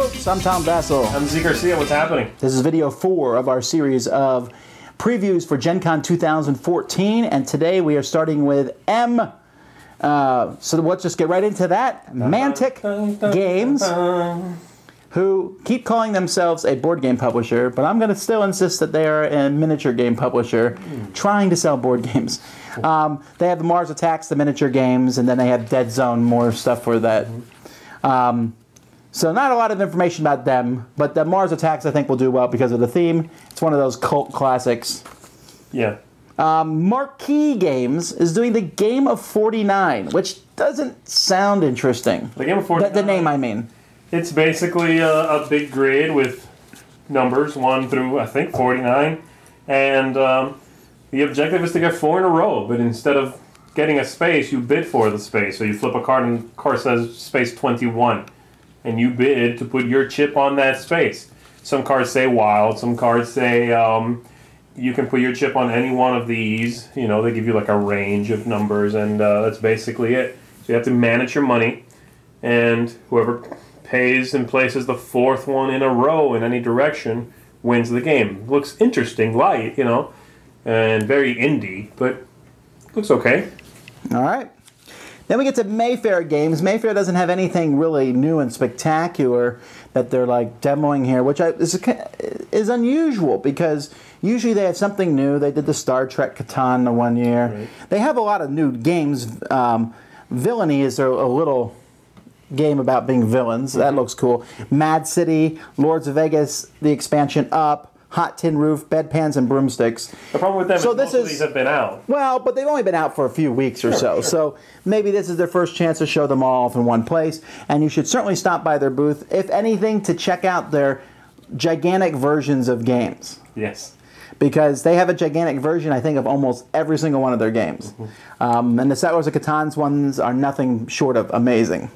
folks, I'm Tom Vasel. I'm Zee Garcia. What's happening? This is video 4 of our series of previews for GenCon 2014, and today we are starting with M. So let's just get right into that. Mantic Games, who keep calling themselves a board game publisher, but I'm going to still insist that they are a miniature game publisher trying to sell board games. They have the Mars Attacks, the miniature games, and then they have Dead Zone, more stuff for that. So not a lot of information about them, but the Mars Attacks I think will do well because of the theme. It's one of those cult classics. Yeah. Markee Games is doing the Game of 49, which doesn't sound interesting. The Game of 49? The name, I mean. It's basically a big grid with numbers 1 through, I think, 49. And the objective is to get 4 in a row, but instead of getting a space, you bid for the space. So you flip a card and the card says space 21. And you bid to put your chip on that space. Some cards say wild, some cards say you can put your chip on any one of these. You know, they give you like a range of numbers, and that's basically it. So you have to manage your money, and whoever pays and places the 4th one in a row in any direction wins the game. Looks interesting, light, you know, and very indie, but looks okay. All right. Then we get to Mayfair Games. Mayfair doesn't have anything really new and spectacular that they're like demoing here, which is unusual because usually they have something new. They did the Star Trek Catan the one year. Right. They have a lot of new games. Villainy is a little game about being villains. That looks cool. Mad City, Lords of Vegas, the expansion Up, Hot Tin Roof, Bedpans, and Broomsticks. The problem with them is most of these have been out. Well, but they've only been out for a few weeks or so. So maybe this is their first chance to show them all off in one place. And you should certainly stop by their booth, if anything, to check out their gigantic versions of games. Yes. Because they have a gigantic version, I think, of almost every single one of their games. And the Settlers of Catan's ones are nothing short of amazing.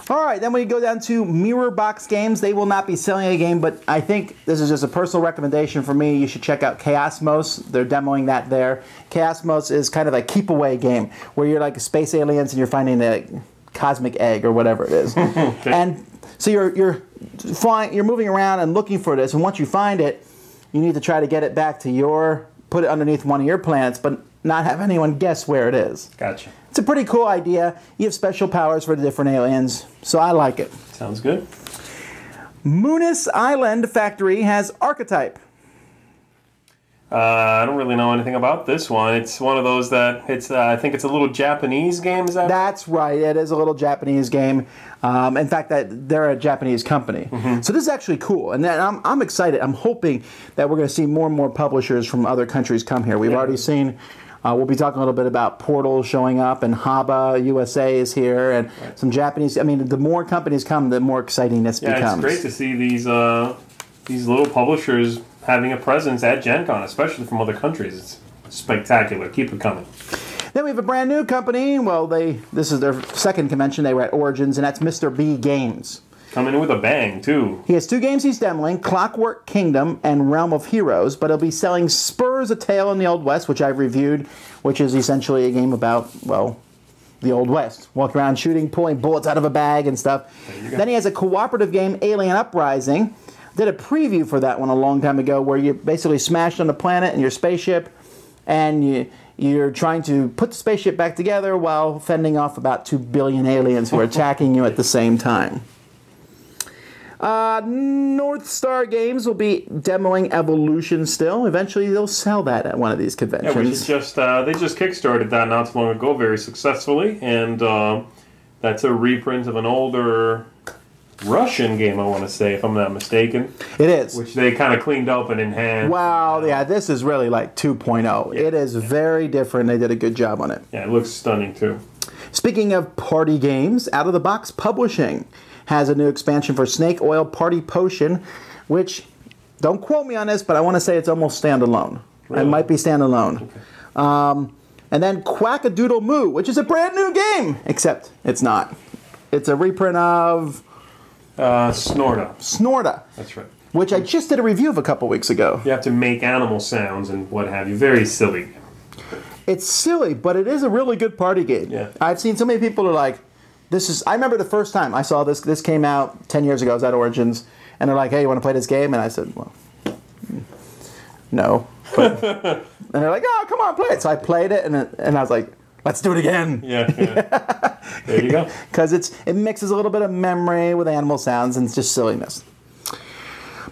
All right, then we go down to Mirror Box Games. They will not be selling a game, but I think this is just a personal recommendation for me. You should check out Chaosmos. They're demoing that there. Chaosmos is kind of a keep-away game where you're like space aliens and you're finding a cosmic egg or whatever it is. Okay. And so you're moving around and looking for this, and once you find it, you need to try to get it back to put it underneath one of your planets, but not have anyone guess where it is. Gotcha. It's a pretty cool idea. You have special powers for the different aliens, so I like it. Sounds good. Moonisland Factory has Archetype. I don't really know anything about this one. It's one of those that I think it's a little Japanese game. Is that? That's right. It is a little Japanese game. In fact, they're a Japanese company. So this is actually cool, and I'm excited. I'm hoping that we're going to see more and more publishers from other countries come here. We've already seen. We'll be talking a little bit about Portal showing up, and Haba USA is here, and some Japanese. I mean, the more companies come, the more exciting this becomes. Yeah, it's great to see these little publishers having a presence at GenCon, especially from other countries. It's spectacular. Keep it coming. Then we have a brand new company. Well, this is their second convention. They were at Origins, and that's Mr. B Games. Coming in with a bang, too. He has 2 games he's demoing, Clockwork Kingdom and Realm of Heroes, but he'll be selling Spurs, A Tale in the Old West, which I've reviewed, which is essentially a game about, well, the Old West. Walk around shooting, pulling bullets out of a bag and stuff. Then he has a cooperative game, Alien Uprising. Did a preview for that one a long time ago where you basically smashed on a planet in your spaceship, and you're trying to put the spaceship back together while fending off about 2 billion aliens who are attacking you at the same time. North Star Games will be demoing Evolution still. Eventually, they'll sell that at one of these conventions. Yeah, which is just they just kickstarted that not too long ago, very successfully, and that's a reprint of an older Russian game, I want to say, if I'm not mistaken. It is. Which they kind of cleaned up and enhanced. Wow, yeah, this is really like 2.0. Yeah. It is very different. They did a good job on it. Yeah, it looks stunning, too. Speaking of party games, Out of the Box Publishing has a new expansion for Snake Oil Party Potion, which, don't quote me on this, but I want to say it's almost standalone. Really? It might be standalone. Okay. And then Quack-a-doodle Moo, which is a brand new game, except it's not. It's a reprint of... Snorta. Snorta. That's right. Which I just did a review of a couple weeks ago. You have to make animal sounds and what have you. Very silly. It's silly, but it is a really good party game. Yeah. I've seen so many people are like, I remember the first time I saw this. This came out 10 years ago. I was at Origins, and they're like, "Hey, you want to play this game?" And I said, "Well, no." But, and they're like, "Oh, come on, play it." So I played it, and I was like, "Let's do it again." Yeah. There you go. Because it mixes a little bit of memory with animal sounds, and it's just silliness.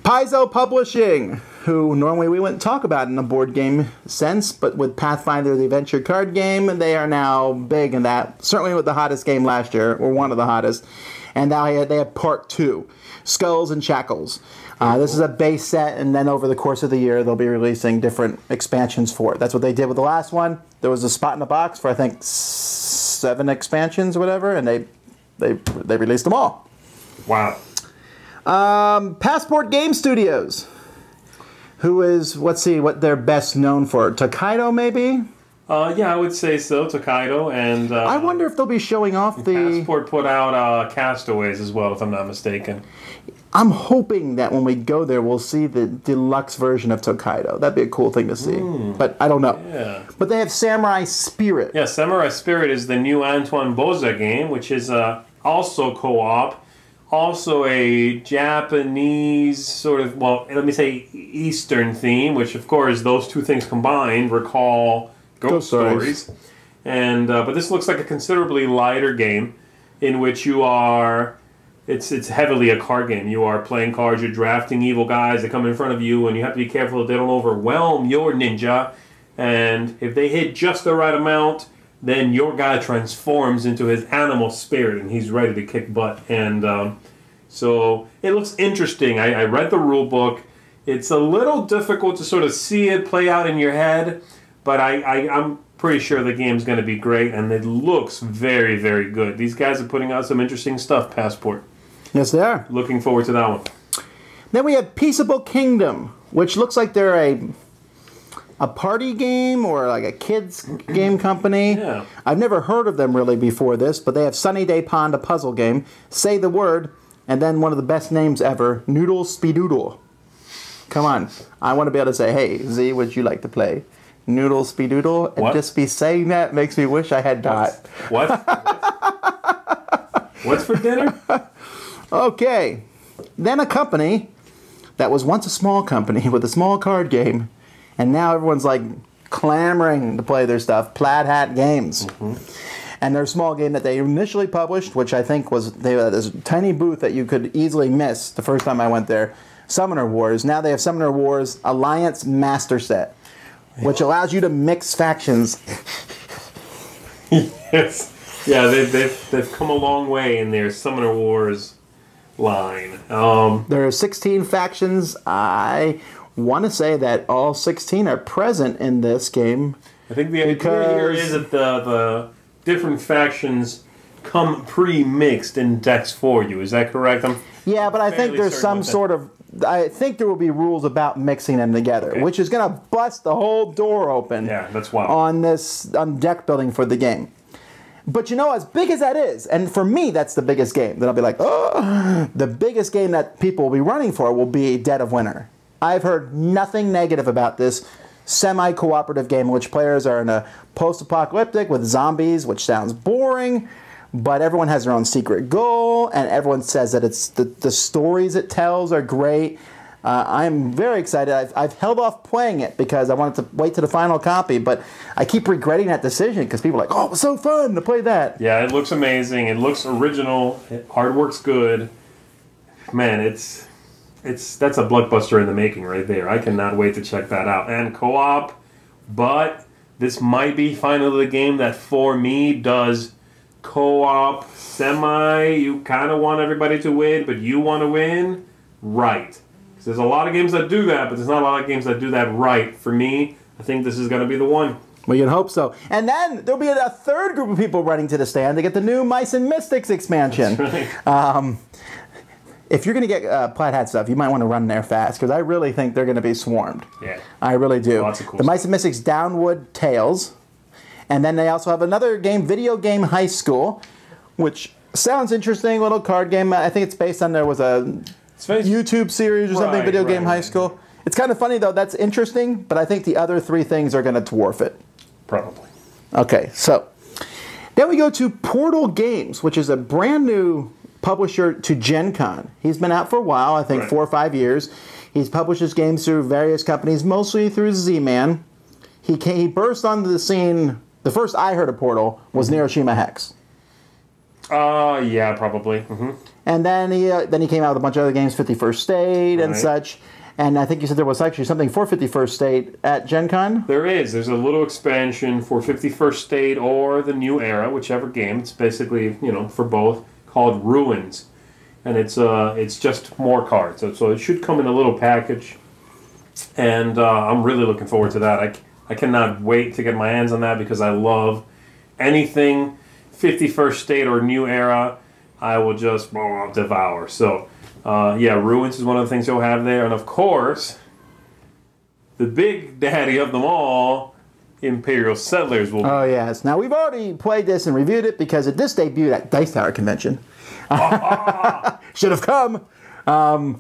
Paizo Publishing, who normally we wouldn't talk about in a board game sense, but with Pathfinder, the adventure card game, they are now big in that. Certainly with the hottest game last year, or one of the hottest. And now they have part 2, Skulls and Shackles. This is a base set, and then over the course of the year, they'll be releasing different expansions for it. That's what they did with the last one. There was a spot in the box for, I think, 7 expansions or whatever, and they released them all. Wow. Passport Game Studios, who is, let's see, what they're best known for. Tokaido, maybe? Yeah, I would say so. Tokaido and... I wonder if they'll be showing off the... Passport put out Castaways as well, if I'm not mistaken. I'm hoping that when we go there, we'll see the deluxe version of Tokaido. That'd be a cool thing to see. But I don't know. Yeah. But they have Samurai Spirit. Yeah, Samurai Spirit is the new Antoine Boza game, which is also co-op. Also a Japanese sort of, well, let me say Eastern theme, which of course those two things combined recall ghost stories. And but this looks like a considerably lighter game in which you are, it's heavily a card game. You are playing cards, you're drafting evil guys that come in front of you, and you have to be careful that they don't overwhelm your ninja. And if they hit just the right amount, then your guy transforms into his animal spirit, and he's ready to kick butt. And so it looks interesting. I read the rule book. It's a little difficult to sort of see it play out in your head, but I'm pretty sure the game's going to be great, and it looks very, very good. These guys are putting out some interesting stuff, Passport. Yes, they are. Looking forward to that one. Then we have Peaceable Kingdom, which looks like they're a party game or like a kids game company. Yeah. I've never heard of them really before this, but they have Sunny Day Pond, a puzzle game, Say the Word, and then one of the best names ever, Noodle Speedoodle. Come on. I want to be able to say, "Hey, Z, would you like to play Noodle Speedoodle?" And just be saying that makes me wish I had not. What? What's for dinner? Okay. Then a company that was once a small company with a small card game, and now everyone's like clamoring to play their stuff. Plaid Hat Games. And their small game that they initially published, which I think was, they had this tiny booth that you could easily miss the first time I went there, Summoner Wars. Now they have Summoner Wars Alliance Master Set, which allows you to mix factions. Yes. Yeah, they've come a long way in their Summoner Wars line. There are 16 factions. I want to say that all 16 are present in this game. I think the idea here is that the different factions come pre-mixed in decks for you. Is that correct? Yeah, but I think there's some sort of... I think there will be rules about mixing them together, which is going to bust the whole door open. Yeah, that's wild. On deck building for the game. But you know, as big as that is, and for me, that's the biggest game. Then I'll be like, oh, the biggest game that people will be running for will be Dead of Winter. I've heard nothing negative about this semi-cooperative game in which players are in a post-apocalyptic with zombies, which sounds boring, but everyone has their own secret goal, and everyone says that it's the stories it tells are great. I'm very excited. I've held off playing it because I wanted to wait to the final copy, but I keep regretting that decision because people are like, oh, it was so fun to play that. Yeah, it looks amazing. It looks original. Hard work's good. Man, that's a blockbuster in the making right there. I cannot wait to check that out. And co-op, but this might be finally the game that for me does co-op semi. You kind of want everybody to win, but you want to win right. There's a lot of games that do that, but there's not a lot of games that do that right. For me, I think this is going to be the one. We can hope so. And then there'll be a third group of people running to the stand to get the new Mice and Mystics expansion. That's right. If you're going to get Plaid Hat stuff, you might want to run there fast, because I really think they're going to be swarmed. Yeah. I really do. Lots of cool the Mice and Mystics Downwood Tales. And then they also have another game, Video Game High School, which sounds interesting, little card game. I think it's based on, there was a YouTube series or something, Video Game High School. It's kind of funny, though. That's interesting, but I think the other three things are going to dwarf it. Probably. Okay, so. Then we go to Portal Games, which is a brand new publisher to GenCon. He's been out for a while, I think 4 or 5 years. He's published his games through various companies, mostly through Z-Man. He burst onto the scene. The first I heard of Portal was Hiroshima Hex. Yeah, probably. And then he came out with a bunch of other games, 51st State and such. And I think you said there was actually something for 51st State at GenCon? There is. There's a little expansion for 51st State or the New Era, whichever game. It's basically, for both, called Ruins. And it's just more cards. So it should come in a little package. And I'm really looking forward to that. I cannot wait to get my hands on that because I love anything 51st State or New Era. I will just devour. So... Ruins is one of the things you'll have there. And of course, the big daddy of them all, Imperial Settlers will be. Oh, yes. Now, we've already played this and reviewed it because it just debuted at Dice Tower Convention. Should have come. I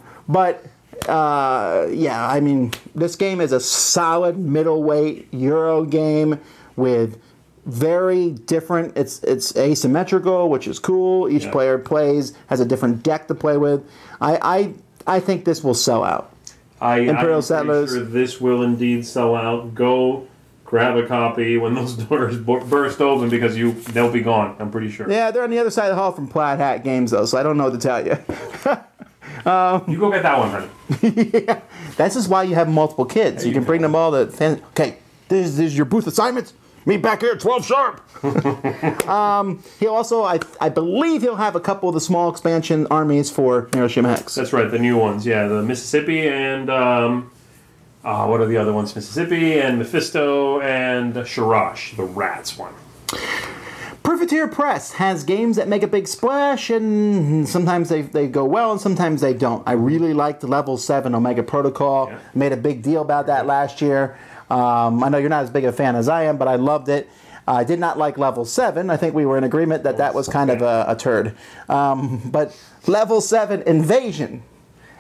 mean, this game is a solid middleweight Euro game with very different. It's asymmetrical, which is cool. Each player has a different deck to play with. I think this will sell out. Imperial Settlers. Sure this will indeed sell out. Go grab a copy when those doors burst open because they'll be gone. I'm pretty sure. Yeah, they're on the other side of the hall from Plaid Hat Games though, so I don't know what to tell you. You go get that one, honey. Yeah, this is why you have multiple kids. You can bring them all to. Okay, this is your booth assignments. Meet back here at 12 sharp. He'll also, I believe he'll have a couple of the small expansion armies for Hiroshima Hex. That's right, the new ones. Yeah, the Mississippi and, what are the other ones? Mississippi and Mephisto and Sharash, the rats one. Profiteer Press has games that make a big splash, and sometimes they go well and sometimes they don't. I really liked Level 7 Omega Protocol. Yeah. Made a big deal about that last year. I know you're not as big a fan as I am, but I loved it. I did not like Level 7. I think we were in agreement that was kind of a turd. But Level 7 Invasion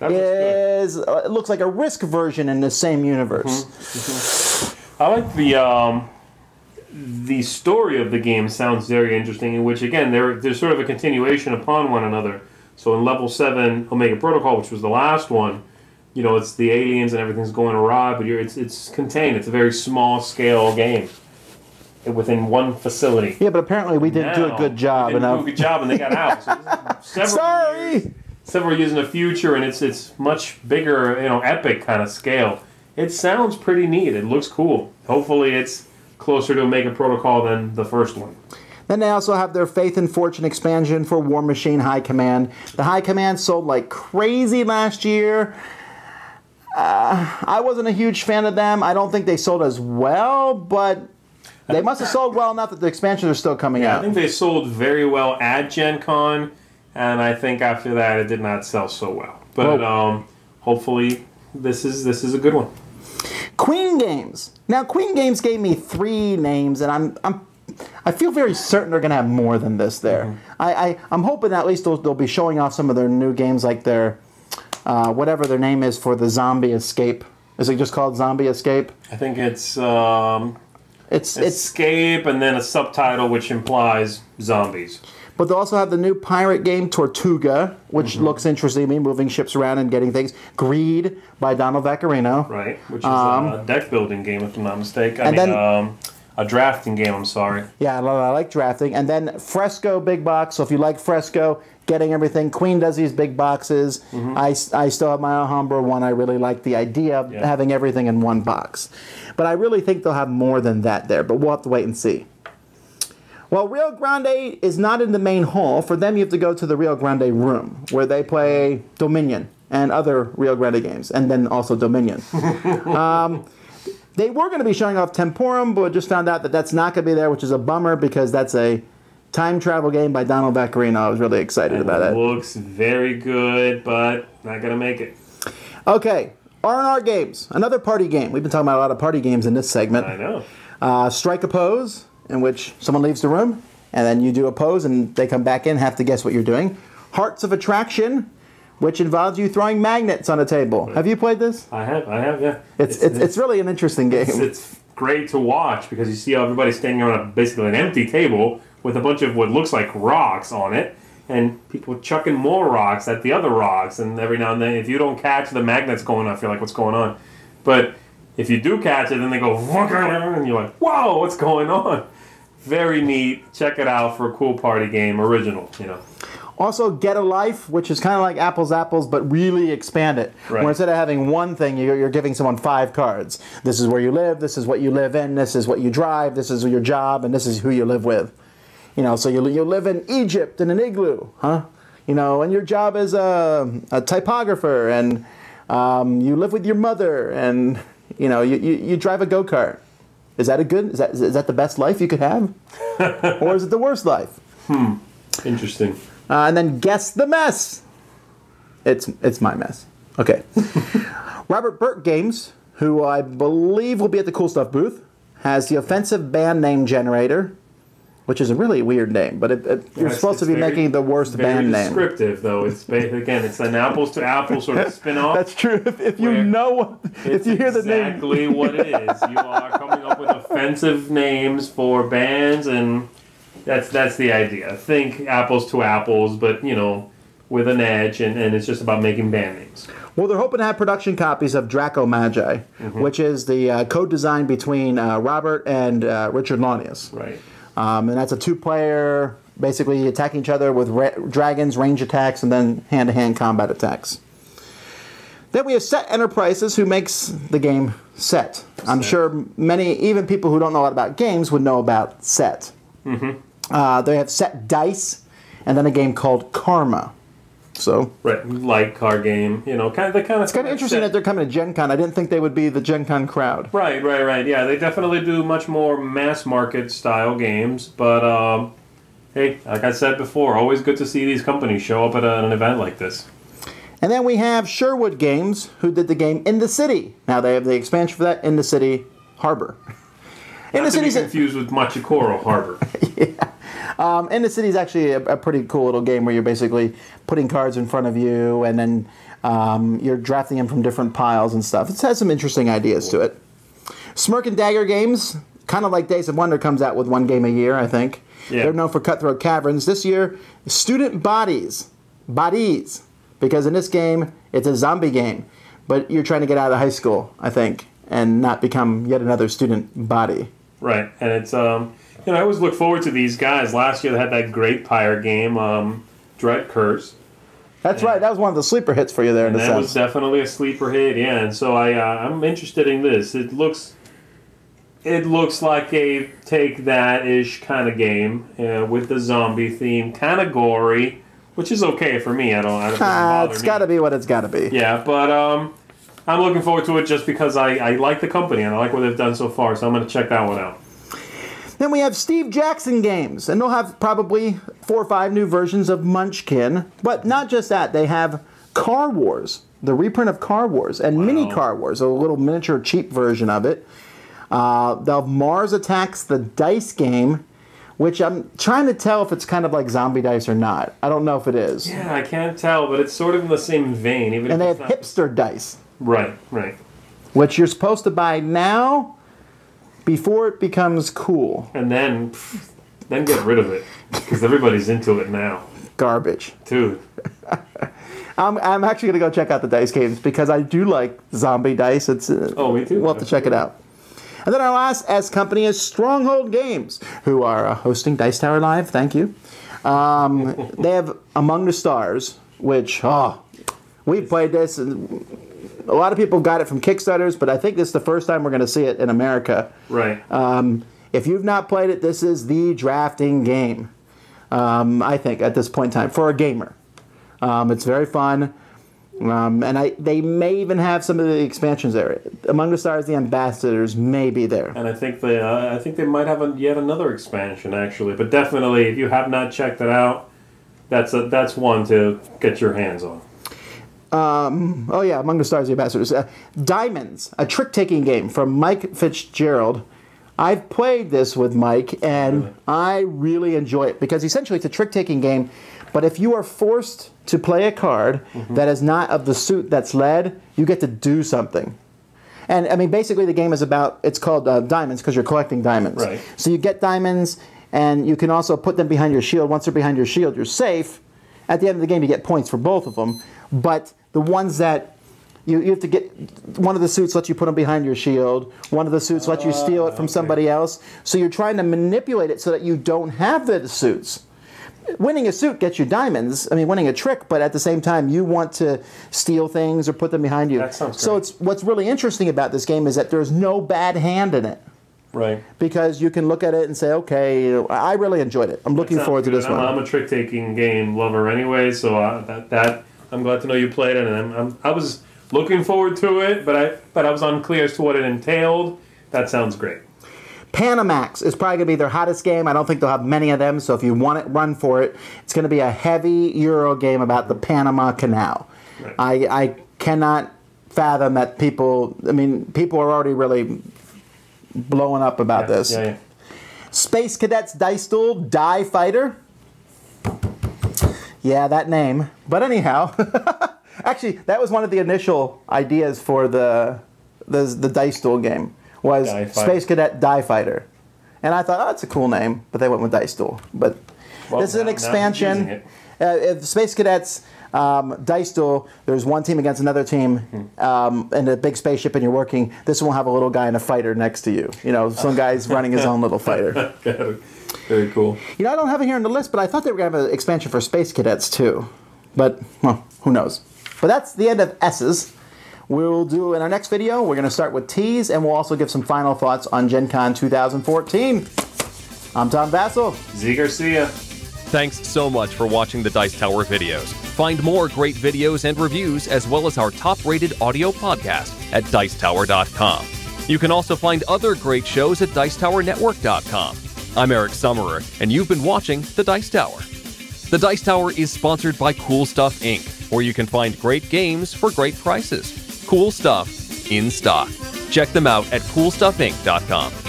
it looks like a Risk version in the same universe. I like the story of the game sounds very interesting, in which, again, there's sort of a continuation upon one another. So in Level 7 Omega Protocol, which was the last one, it's the aliens and everything's going awry, but it's contained. It's a very small-scale game within one facility. Yeah, but apparently we didn't do a good job. We didn't do a good job, and they got out. So several years in the future, and it's much bigger, epic kind of scale. It sounds pretty neat. It looks cool. Hopefully it's closer to Omega Protocol than the first one. Then they also have their Faith and Fortune expansion for War Machine High Command. The High Command sold like crazy last year. I wasn't a huge fan of them. I don't think they sold as well, but they must have sold well enough that the expansions are still coming out. I think they sold very well at GenCon, and I think after that it did not sell so well. But hopefully this is a good one. Queen Games. Now, Queen Games gave me 3 names, and I feel very certain they're going to have more than this there. I'm hoping at least they'll be showing off some of their new games, like their whatever their name is for the Zombie Escape. Is it just called Zombie Escape? I think it's Escape and then a subtitle which implies zombies. But they also have the new pirate game Tortuga, which looks interesting to me, moving ships around and getting things. Greed by Donald Vaccarino. Right, which is a deck building game, if I'm not mistaken. A drafting game, I'm sorry. Yeah, I like drafting. And then Fresco Big Box. So if you like Fresco, getting everything. Queen does these big boxes. I still have my Alhambra one. I really like the idea of having everything in one box. But I really think they'll have more than that there. But we'll have to wait and see. Well, Rio Grande is not in the main hall. For them, you have to go to the Rio Grande room, where they play Dominion and other Rio Grande games, and then also Dominion. They were going to be showing off Temporum, but just found out that that's not going to be there, which is a bummer because that's a time travel game by Donald Vaccarino. I was really excited about it. Looks very good, but not going to make it. Okay, R&R Games, another party game. We've been talking about a lot of party games in this segment. I know. Strike a Pose, in which someone leaves the room, and then you do a pose, and they come back in, have to guess what you're doing. Hearts of Attraction, which involves you throwing magnets on a table. Have you played this? I have, yeah. It's really an interesting game. It's great to watch because you see everybody standing around basically an empty table with a bunch of what looks like rocks on it, and people chucking more rocks at the other rocks, and every now and then, if you don't catch the magnets going off, you're like, what's going on? But if you do catch it, then they go, and you're like, whoa, what's going on? Very neat. Check it out for a cool party game. Original, you know. Also, Get a Life, which is kind of like Apples, but really expand it. Right. Where instead of having one thing, you're giving someone 5 cards. This is where you live, this is what you live in, this is what you drive, this is your job, and this is who you live with. You know, so you live in Egypt in an igloo, huh? You know, and your job is a typographer, and you live with your mother, and you know, you drive a go-kart. Is that is that the best life you could have, or is it the worst life? Interesting. And then Guess the Mess. It's my mess. Okay. Robert Burke Games, who I believe will be at the Cool Stuff booth, has the offensive band name generator, which is a really weird name, but you're supposed to be making the worst band name. Very descriptive, though. It's again, it's an apples to apples sort of spin-off. That's true. If you know, if you hear the name, exactly what it is. You are coming up with offensive names for bands, and that's the idea. Think apples to apples, but you know, with an edge, and it's just about making band names. Well, they're hoping to have production copies of Draco Magi, which is the code design between Robert and Richard Launius. Right. And that's a 2-player, basically attacking each other with dragons, range attacks, and then hand-to-hand combat attacks. Then we have Set Enterprises, who makes the game Set. I'm sure many, even people who don't know a lot about games, would know about Set. They have Set Dice, and then a game called Karma. So light card game, you know, It's kind of interesting that they're coming to Gen Con. I didn't think they would be the Gen Con crowd. Right. Yeah, they definitely do much more mass market style games. But hey, like I said before, always good to see these companies show up at an event like this. And then we have Sherwood Games, who did the game In the City. Now they have the expansion for that, In the City Harbor. Not to be confused with Machikoro Harbor. Yeah. In the City is actually a pretty cool little game where you're basically putting cards in front of you, and then you're drafting them from different piles and stuff. It has some interesting ideas to it. Smirk and Dagger Games, kind of like Days of Wonder, comes out with 1 game a year, I think. Yeah. They're known for Cutthroat Caverns. This year, Student Bodies, because in this game, it's a zombie game, but you're trying to get out of high school, I think, and not become yet another student body. Right, and it's you know, I always look forward to these guys. Last year they had that great Pyre game, Dread Curse. That's right. That was one of the sleeper hits for you there. That was definitely a sleeper hit. Yeah, and so I'm interested in this. It looks like a take that-ish kind of game with the zombie theme, kind of gory, which is okay for me. It's got to be what it's got to be. Yeah, but I'm looking forward to it just because I like the company and I like what they've done so far. So I'm going to check that one out. Then we have Steve Jackson Games, and they'll have probably 4 or 5 new versions of Munchkin. But not just that, they have Car Wars, the reprint of Car Wars, and Mini Car Wars, a little miniature cheap version of it. They'll have Mars Attacks, the dice game, which I'm trying to tell if it's kind of like Zombie Dice or not. I don't know if it is. Yeah, I can't tell, but it's sort of in the same vein. And they have Hipster Dice. Right. Which you're supposed to buy now, before it becomes cool. And then get rid of it, because everybody's into it now. Garbage. Dude. I'm actually going to go check out the dice games, because I do like Zombie Dice. It's me too. We'll have to check it out. And then our last S company is Stronghold Games, who are hosting Dice Tower Live. Thank you. They have Among the Stars, which, we've played this, and a lot of people got it from Kickstarters, but I think this is the first time we're going to see it in America. Right. If you've not played it, this is the drafting game, I think, at this point in time, for a gamer. It's very fun, and they may even have some of the expansions there. Among the Stars, the Ambassadors may be there. And I think they might have yet another expansion, actually. But definitely, if you have not checked it out, that's one to get your hands on. Among the Stars, the Ambassadors. Diamonds, a trick-taking game from Mike Fitzgerald. I've played this with Mike, and I really enjoy it, because essentially it's a trick-taking game, but if you are forced to play a card that is not of the suit that's led, you get to do something. And, I mean, basically the game is about, it's called Diamonds, because you're collecting diamonds. Right. So you get diamonds, and you can also put them behind your shield. Once they're behind your shield, you're safe. At the end of the game, you get points for both of them. But the ones that you have to get, one of the suits lets you put them behind your shield. One of the suits lets you steal it from somebody else. So you're trying to manipulate it so that you don't have the suits. Winning a suit gets you diamonds. I mean, winning a trick, but at the same time, you want to steal things or put them behind you. That sounds so great. what's really interesting about this game is that there's no bad hand in it. Right. Because you can look at it and say, okay, I really enjoyed it. I'm looking forward to this one. I'm a trick-taking game lover anyway, so I'm glad to know you played it, and I was looking forward to it, but I was unclear as to what it entailed. That sounds great. Panamax is probably going to be their hottest game. I don't think they'll have many of them, so if you want it, run for it. It's going to be a heavy Euro game about the Panama Canal. Right. I cannot fathom that people are already really blowing up about this. Yeah. Space Cadets Dice Duel Die Fighter. Yeah, that name. But anyhow, actually, that was one of the initial ideas for the Dice Duel game, was Space Cadet Die Fighter. And I thought, oh, that's a cool name, but they went with Dice Duel. But this is an expansion. If Space Cadets Dice Duel, there's one team against another team in a big spaceship and you're working. This one will have a little guy and a fighter next to you. You know, some guy's running his own little fighter. Very cool. You know, I don't have it here on the list, but I thought they were going to have an expansion for Space Cadets too. But, well, who knows. But that's the end of S's. We'll do, in our next video, we're going to start with T's, and we'll also give some final thoughts on GenCon 2014. I'm Tom Vasel. Zee Garcia. Thanks so much for watching the Dice Tower videos. Find more great videos and reviews, as well as our top-rated audio podcast at Dicetower.com. You can also find other great shows at Dicetowernetwork.com. I'm Eric Summerer, and you've been watching The Dice Tower. The Dice Tower is sponsored by Cool Stuff Inc., where you can find great games for great prices. Cool stuff in stock. Check them out at CoolStuffInc.com.